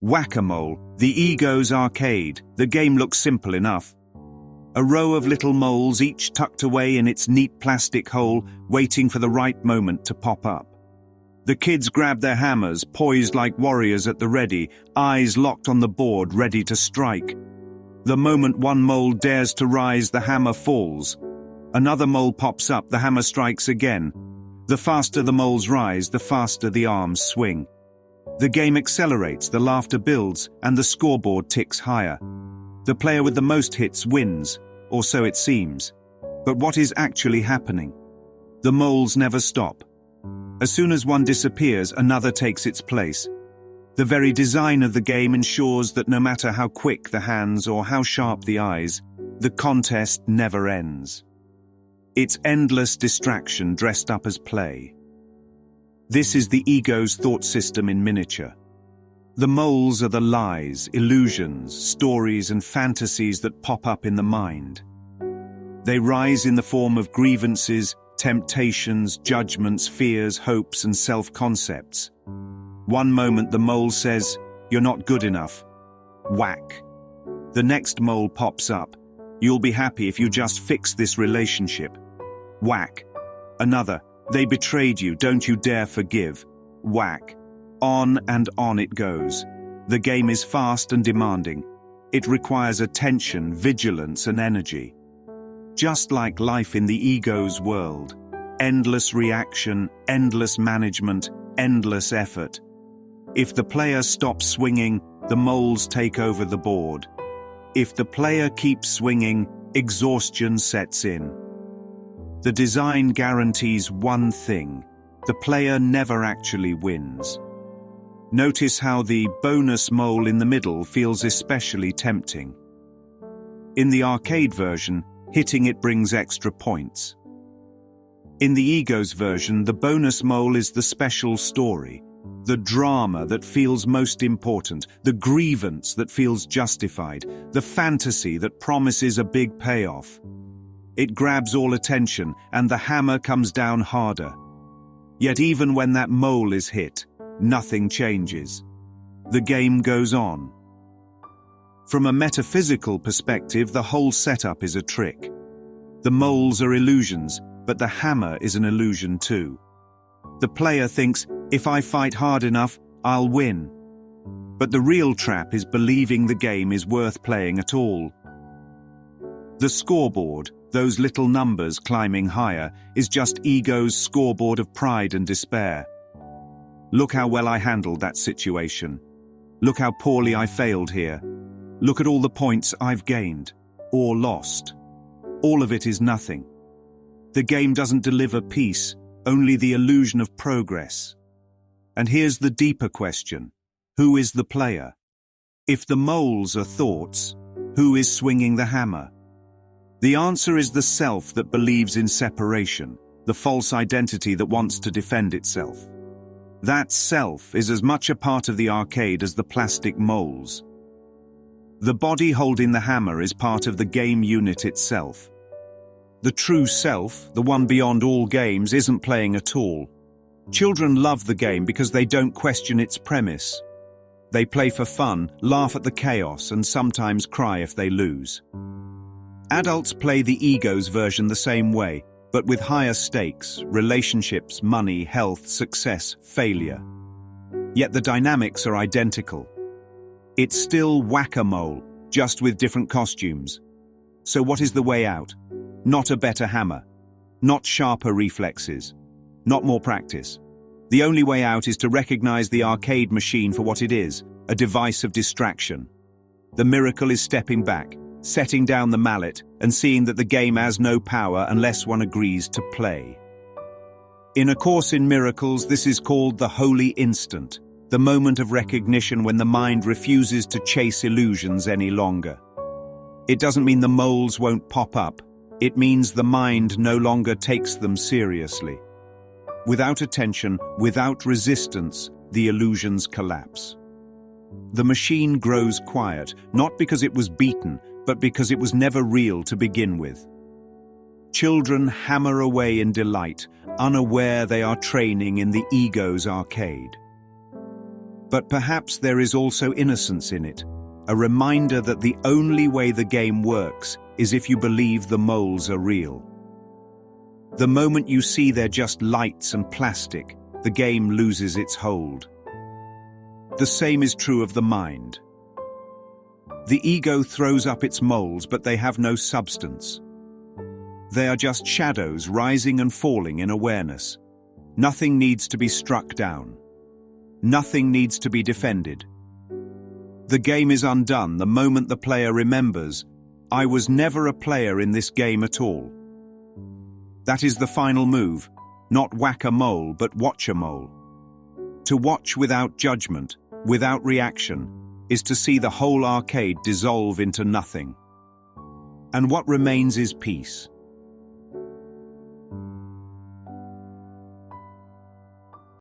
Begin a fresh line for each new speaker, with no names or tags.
Whack-a-mole, the ego's arcade. The game looks simple enough. A row of little moles, each tucked away in its neat plastic hole, waiting for the right moment to pop up. The kids grab their hammers, poised like warriors at the ready, eyes locked on the board, ready to strike. The moment one mole dares to rise, the hammer falls. Another mole pops up, the hammer strikes again. The faster the moles rise, the faster the arms swing. The game accelerates, the laughter builds, and the scoreboard ticks higher. The player with the most hits wins, or so it seems. But what is actually happening? The moles never stop. As soon as one disappears, another takes its place. The very design of the game ensures that no matter how quick the hands or how sharp the eyes, the contest never ends. It's endless distraction dressed up as play. This is the ego's thought system in miniature. The moles are the lies, illusions, stories and fantasies that pop up in the mind. They rise in the form of grievances, temptations, judgments, fears, hopes and self-concepts. One moment the mole says, "You're not good enough." Whack. The next mole pops up. "You'll be happy if you just fix this relationship." Whack. Another. "They betrayed you, don't you dare forgive." Whack. On and on it goes. The game is fast and demanding. It requires attention, vigilance and energy. Just like life in the ego's world. Endless reaction, endless management, endless effort. If the player stops swinging, the moles take over the board. If the player keeps swinging, exhaustion sets in. The design guarantees one thing: the player never actually wins. Notice how the bonus mole in the middle feels especially tempting. In the arcade version, hitting it brings extra points. In the ego's version, the bonus mole is the special story, the drama that feels most important, the grievance that feels justified, the fantasy that promises a big payoff. It grabs all attention, and the hammer comes down harder. Yet even when that mole is hit, nothing changes. The game goes on. From a metaphysical perspective, the whole setup is a trick. The moles are illusions, but the hammer is an illusion too. The player thinks, "If I fight hard enough, I'll win." But the real trap is believing the game is worth playing at all. The scoreboard, those little numbers climbing higher, is just ego's scoreboard of pride and despair. Look how well I handled that situation. Look how poorly I failed here. Look at all the points I've gained, or lost. All of it is nothing. The game doesn't deliver peace, only the illusion of progress. And here's the deeper question: who is the player? If the moles are thoughts, who is swinging the hammer? The answer is the self that believes in separation, the false identity that wants to defend itself. That self is as much a part of the arcade as the plastic moles. The body holding the hammer is part of the game unit itself. The true self, the one beyond all games, isn't playing at all. Children love the game because they don't question its premise. They play for fun, laugh at the chaos, and sometimes cry if they lose. Adults play the ego's version the same way, but with higher stakes: relationships, money, health, success, failure. Yet the dynamics are identical. It's still whack-a-mole, just with different costumes. So what is the way out? Not a better hammer. Not sharper reflexes. Not more practice. The only way out is to recognize the arcade machine for what it is, a device of distraction. The miracle is stepping back, setting down the mallet, and seeing that the game has no power unless one agrees to play. In A Course in Miracles, this is called the holy instant, the moment of recognition when the mind refuses to chase illusions any longer. It doesn't mean the moles won't pop up. It means the mind no longer takes them seriously. Without attention, without resistance, the illusions collapse. The machine grows quiet, not because it was beaten, but because it was never real to begin with. Children hammer away in delight, unaware they are training in the ego's arcade. But perhaps there is also innocence in it, a reminder that the only way the game works is if you believe the moles are real. The moment you see they're just lights and plastic, the game loses its hold. The same is true of the mind. The ego throws up its moles, but they have no substance. They are just shadows rising and falling in awareness. Nothing needs to be struck down. Nothing needs to be defended. The game is undone the moment the player remembers, "I was never a player in this game at all." That is the final move, not whack-a-mole, but watch-a-mole. To watch without judgment, without reaction, is to see the whole arcade dissolve into nothing. And what remains is peace.